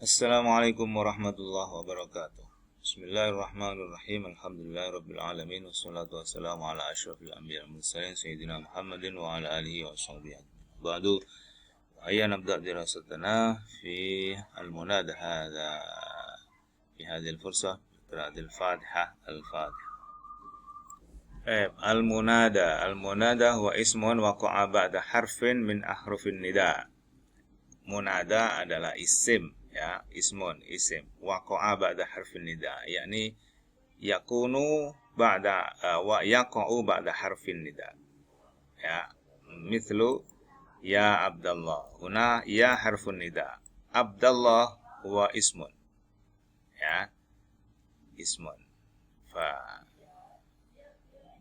Assalamualaikum warahmatullahi wabarakatuh. Bismillahirrahmanirrahim. Alhamdulillahirabbil alamin wassalatu wassalamu ala asyrafil anbiya'i wal mursalin sayyidina Muhammadin wa ala alihi wa sahbihi. Ba'du, ayya nabda dirasatana fi al-munada fi hadhihi al-fursah qira'at al-Fatihah. Al-munada huwa ismun waqa'a ba'da harfin min ahrufin nida. Munada adalah isim, ya, isim waqa'a ba'da harfin nida, yakni yakunu ba'da wa yaqa'u ba'da harfin nida, ya, mithlu ya Abdullah. Huna ya harfun nida, Abdullah huwa ismun, ya, ismun. Fa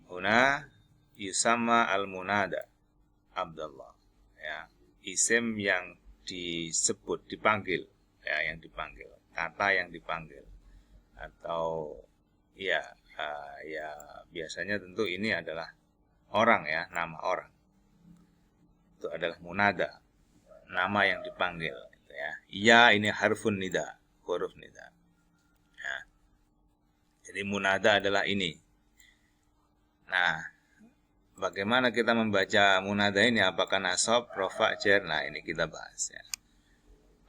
huna yusamma al-munada Abdullah, ya, isim yang disebut, dipanggil, ya, yang dipanggil, kata yang dipanggil, atau ya biasanya tentu ini adalah orang, ya, nama orang. Itu adalah munada, nama yang dipanggil, ya. Ya ini harfun nida, huruf nida, ya. Jadi munada adalah ini. Nah, bagaimana kita membaca munada ini? Apakah nasab, rafa, jar? Nah, ini kita bahas, ya.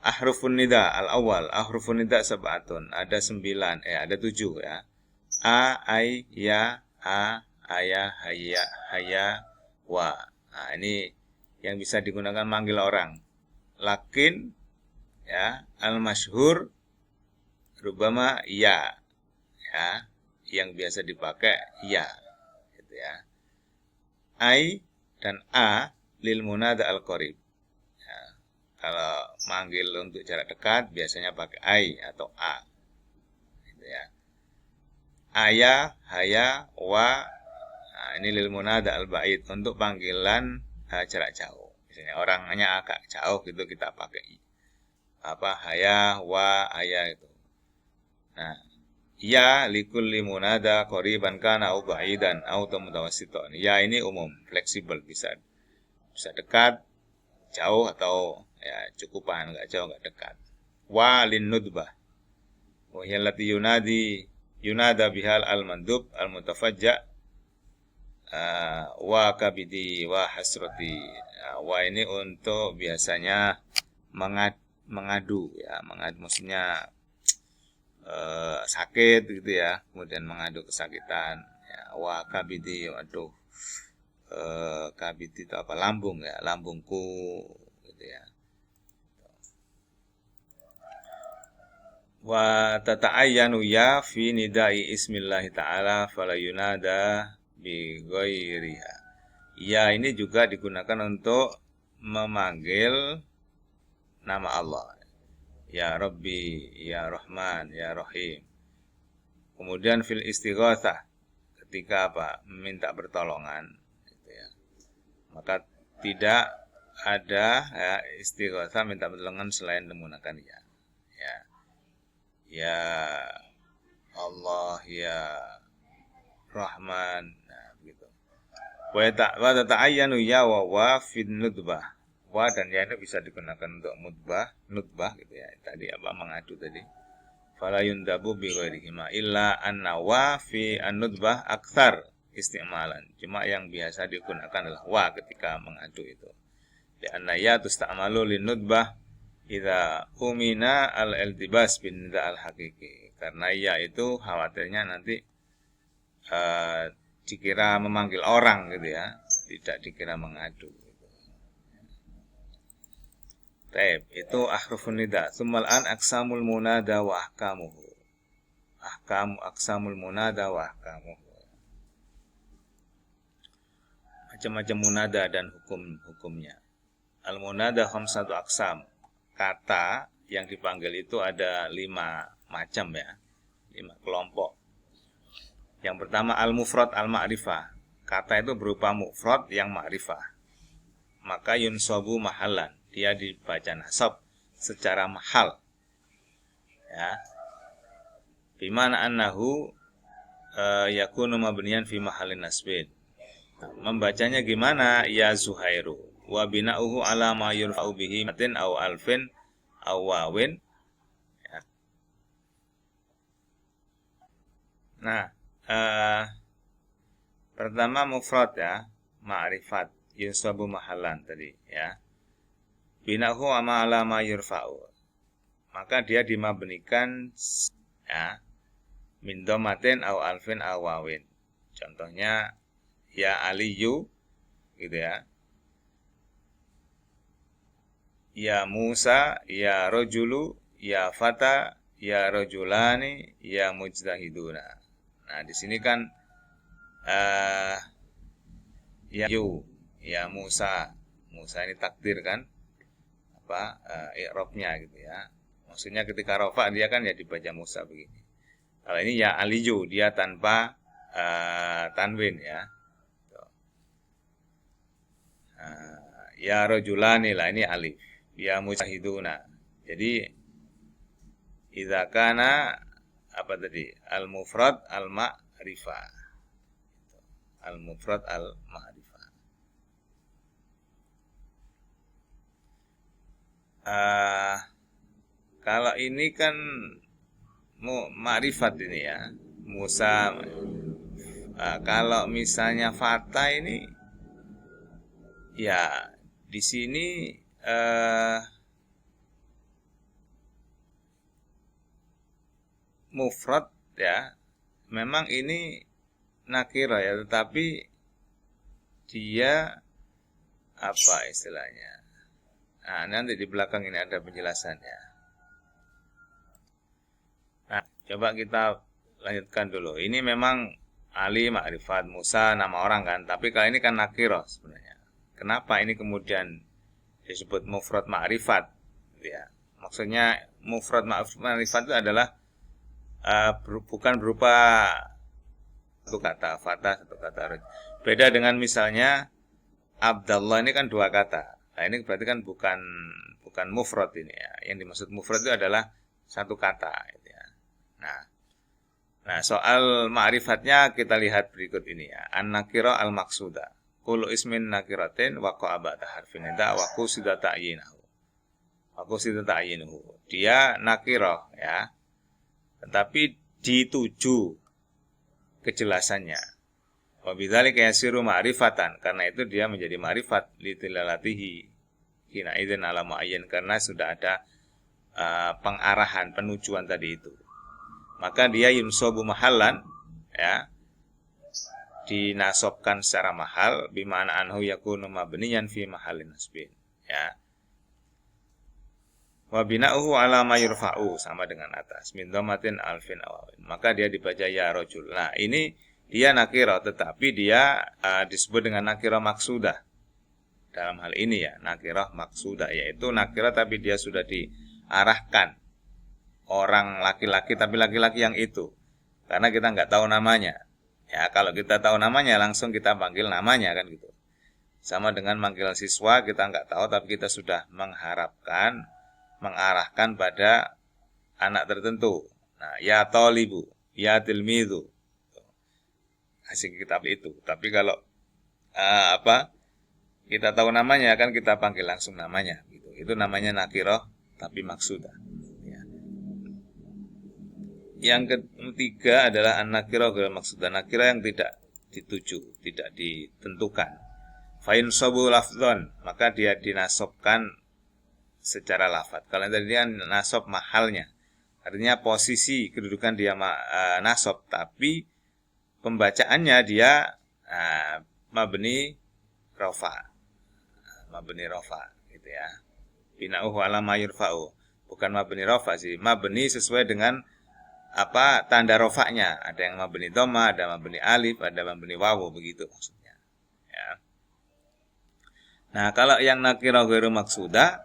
Ahrufun nida al-awwal, ahrufun nida sab'atun, ada 9, ada 7, ya. A, ai, ya, a, aya, hayya, haya, wa. Nah, ini yang bisa digunakan manggil orang. Lakin, ya, al-masyhur rubama ya, ya, yang biasa dipakai ya, gitu, ya. Ai dan a lil munada al-qarib. Ya, kalau manggil untuk jarak dekat biasanya pakai ai atau a, gitu, ya. Aya, haya, wa. Nah, ini lil munada al-ba'id, untuk panggilan jarak jauh. Misalnya orangnya agak jauh gitu, kita pakai haya, wa, aya itu. Nah, ya likulli munada qariban kana au ba'idan au mutawassitan. Ya ini umum, fleksibel, bisa dekat, jauh, atau ya cukupan, enggak jauh enggak dekat. Wa lin nudbah wa hiya allati yunada bihal al-mandub al-mutafajja wa kabidi wa hasrati. Wa ini untuk biasanya mengadu, ya, maksudnya sakit gitu, ya, kemudian mengadu kesakitan, ya. Wa kabidi, waduh, kabidi itu apa? Lambung, ya, lambungku, gitu, ya. Wa tata'ayyanu ya fi nidai ismillahi ta'ala fala yunada bi ghairiha. Ya ini juga digunakan untuk memanggil nama Allah. Ya Rabbi, ya Rahman, ya Rahim. Kemudian fil istighatsah, ketika apa? Meminta pertolongan, gitu, ya. Maka tidak ada, ya, istighatsah minta pertolongan selain menggunakan ya. Ya. Ya Allah, ya Rahman, nah begitu. Wa tata'ayyanu ya wa fin nudbah. Wa dan ya itu bisa digunakan untuk nudbah gitu, ya. Tadi apa, mengadu tadi. Fala yundabu bi ghairihima illa anna wa fi an-nudbah aktsar istimalan. Cuma yang biasa digunakan adalah wa ketika mengadu itu. Di anna ya tusta'malu lin nudbah idza umina al-iltibas bin nida al-haqiqi. Karena ya itu khawatirnya nanti dikira memanggil orang, gitu, ya, tidak dikira mengadu. Baik, itu ahrufun nida. Tsummal an aqsamul munada wa ahkamuhu. Aqsamul munada wa ahkamuhu. Macam-macam munada dan hukum-hukumnya. Al-munada khamsatu aqsam. Kata yang dipanggil itu ada 5 macam, ya. 5 kelompok. Yang pertama al-mufrad al-ma'rifah. Kata itu berupa mufrad yang ma'rifah. Maka yunsabu mahallan. Dia dibaca nasab secara mahal, ya. Bimana annahu yakunu mabniyan fi mahallin nasbin. Membacanya gimana? Ya Zuhairu. Wa bina'uhu ala ma yurfa'u bihi matin aw alfin aw wawin Nah, pertama mufrad ya, ma'rifat, yunsabu mahallan tadi ya. Binahu ama ala ma yurfa'u. Maka dia dimabnikan ya, min dhammatin au alfin au wawin. Contohnya ya aliyu gitu ya. Ya Musa, ya rojulu, ya fata, ya rojulani, ya mujtahiduna. Nah, di sini kan ya yu, ya Musa. Musa ini takdir kan? I'rabnya gitu ya. Maksudnya ketika rafa dia kan ya dibaca Musa begini. Kalau ini ya aliyu, dia tanpa tanwin ya. Ya rojulani lah, ini alif. Ya mujtahiduna. Jadi idza kana apa tadi? Al-mufrad al-ma'rifah. Al-mufrad al-ma'rifah. Kalau ini kan ma'rifat ini ya. Musa. Kalau misalnya fata ini ya di sini mufrad ya, memang ini nakira ya, tetapi dia apa istilahnya? Nah, nanti di belakang ini ada penjelasannya. Nah, coba kita lanjutkan dulu. Ini memang Ali, ma'rifat, Musa, nama orang kan, tapi kali ini kan nakira sebenarnya. Kenapa ini kemudian disebut mufrad ma'rifat? Ya, maksudnya mufrad ma'rifat itu adalah bukan berupa satu kata, fatah satu kata. Beda dengan misalnya Abdallah ini kan dua kata. Nah, ini berarti kan bukan mufrad ini ya. Yang dimaksud mufrad itu adalah satu kata gitu ya. Nah, soal ma'rifatnya kita lihat berikut ini ya. An-nakira al-maqsuda. Kullu ismin nakiratin waqa'a ba'da harfin nida wa qusida ta'yinuhu. Wa qusida ta'yinuhu. Dia nakira ya. Tetapi dituju kejelasannya. Wa bidzalika yasiru ma'rifatan, karena itu dia menjadi ma'rifat litilalatihi hina idzin ala muayyan, karena sudah ada pengarahan, penujuan tadi itu. Maka dia yunsabu mahallan ya, dinasobkan secara mahal bimana anhu yakunu mabniyan fi mahallin nasbin ya. Wa bina'uhu ala ma yurfa'u, sama dengan atas, min dhammatin alfin awawin. Maka dia dibaca ya rajul. Nah, ini dia nakira, tetapi dia disebut dengan nakira maksudah. Dalam hal ini ya, nakira maksudah, yaitu nakira tapi dia sudah diarahkan orang laki-laki, tapi laki-laki yang itu, karena kita nggak tahu namanya. Ya, kalau kita tahu namanya langsung kita panggil namanya kan gitu. Sama dengan manggil siswa, kita nggak tahu tapi kita sudah mengharapkan, mengarahkan pada anak tertentu. Nah, ya talibu, ya tilmidu, hasil kitab itu. Tapi kalau kita tahu namanya kan kita panggil langsung namanya gitu. Itu namanya nakirah tapi maksudah ya. Yang ketiga adalah an-nakirah ghairu maksudah, nakirah yang tidak dituju, tidak ditentukan. Fa yunsabu lafdzan, maka dia dinasobkan secara lafadz. Kalau tadi dia nasob mahalnya, artinya posisi kedudukan dia nasob, tapi pembacaannya dia mabni rafa, mabni rafa gitu ya. Bina'uhu ala ma yurfa'u, bukan mabni rafa sih, mabni sesuai dengan tanda rofaknya. Ada yang mabni dhamma, ada mabni alif, ada mabni wawu, begitu maksudnya ya. Nah, kalau yang nakirah ghairu maksudah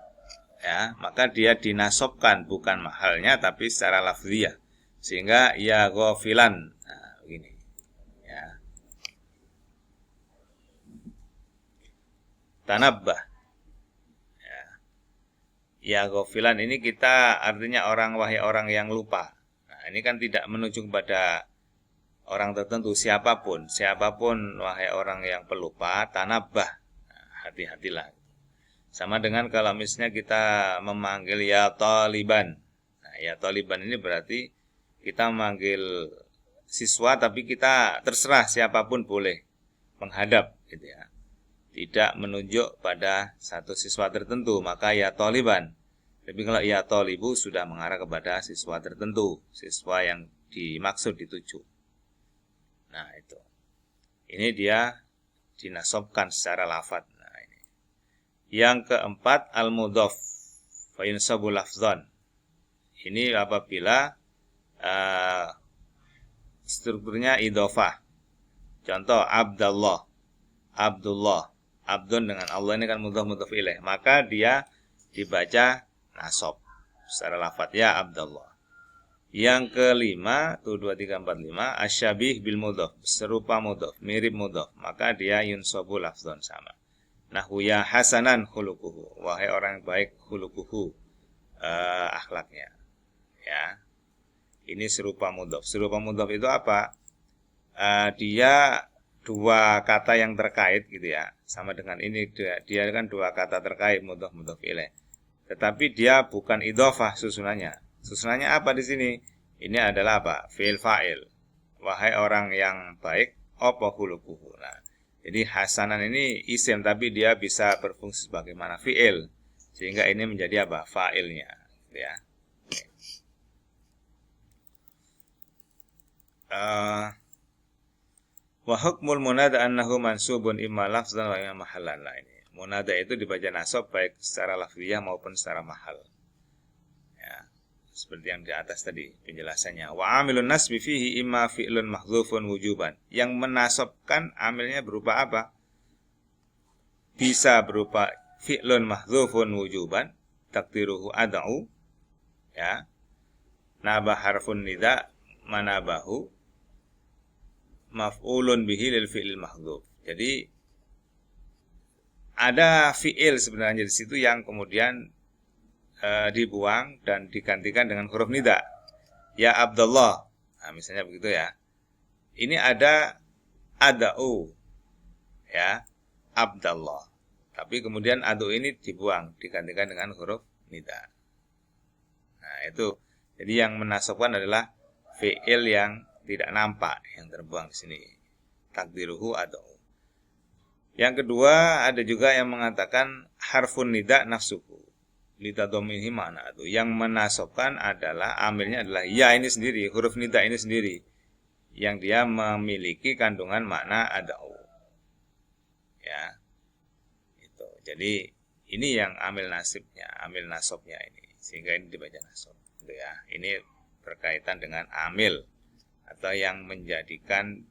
ya, maka dia dinasobkan bukan mahalnya tapi secara lafziyah, sehingga ya ghafilan. Nah, begini ya. Tanabbah ya. Ya ghafilan ini kita artinya wahai orang yang lupa. Nah, ini kan tidak menuju kepada orang tertentu, siapapun wahai orang yang pelupa, tanabbah. Nah, hati-hatilah. Sama dengan kalau misalnya kita memanggil ya taliban. Nah, ya taliban ini berarti kita memanggil siswa tapi kita terserah siapapun boleh menghadap gitu ya. Tidak menunjuk pada satu siswa tertentu, maka ya taliban. Tapi kalau ya talibu sudah mengarah kepada siswa tertentu, siswa yang dimaksud dituju. Nah, itu. Ini dia dinasobkan secara lafadz. Nah, ini. Yang keempat al-mudhaf fa yunsabu lafdzan. Ini apabila strukturnya idhofah. Contoh Abdullah. Abdun dengan Allah ini kan mudhaf ilaih, maka dia dibaca nasab secara lafadz ya Abdullah. Yang kelima, 1 2 3 4 5 asyabih bil mudhaf, serupa mudhaf, mirip mudhaf, maka dia yunsabu lafdzan sama. Nahwu ya hasanan khuluquhu, wahai orang yang baik khuluquhu, akhlaknya. Ya. Ini serupa mudhaf. Serupa mudhaf itu apa? Dia dua kata yang terkait gitu ya, sama dengan ini dia kan dua kata terkait mudhaf ilaih. Tetapi dia bukan idhofah susunannya. Susunannya apa di sini? Ini adalah apa? Fi'il fa'il. Wahai orang yang baik, apa khuluquhu. Nah, jadi hasanan ini isim tapi dia bisa berfungsi sebagaimana fi'il. Sehingga ini menjadi apa? Fa'ilnya, gitu ya. Wa hukmul munada annahu mansubun imma lafzan wa imma mahallan. Nah, ini munada itu dibaca nasab baik secara lafziyah maupun secara mahal. Ya, seperti yang di atas tadi penjelasannya. Wa amilun nasbi fihi imma fi'lun mahdzufun wujuban. Yang menasabkan amilnya berupa apa? Bisa berupa fi'lun mahdzufun wujuban, takdiruhu ad'u. Ya. Nabah harfun nida manabahu maf'ulun bihi lil fi'il mahdzuf. Jadi ada fi'il sebenarnya di situ yang kemudian dibuang dan digantikan dengan huruf nida. Ya Abdullah. Nah, misalnya begitu ya. Ini ada ada'u. Ya, Abdullah. Tapi kemudian adu ini dibuang, digantikan dengan huruf nida. Nah, itu. Jadi yang menasabkan adalah fi'il yang tidak nampak yang terbuang di sini. Takdiruhu ad'u. Yang kedua, ada juga yang mengatakan harfun nida nafsuhu. Litadhomihi ma'na ad'u. Yang menasabkan adalah amilnya adalah ya ini sendiri, huruf nida ini sendiri, yang dia memiliki kandungan makna ad'u. Ya. Itu. Jadi ini yang amil nasibnya, amil nasabnya ini. Sehingga ini dibaca nasab. Gitu ya. Ini berkaitan dengan amil atau yang menjadikan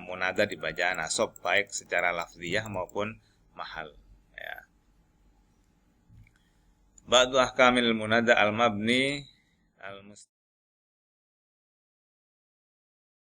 munada dibaca nasab baik secara lafziyah maupun mahal. Ya. Ba'du ahkamil munada al-mabni al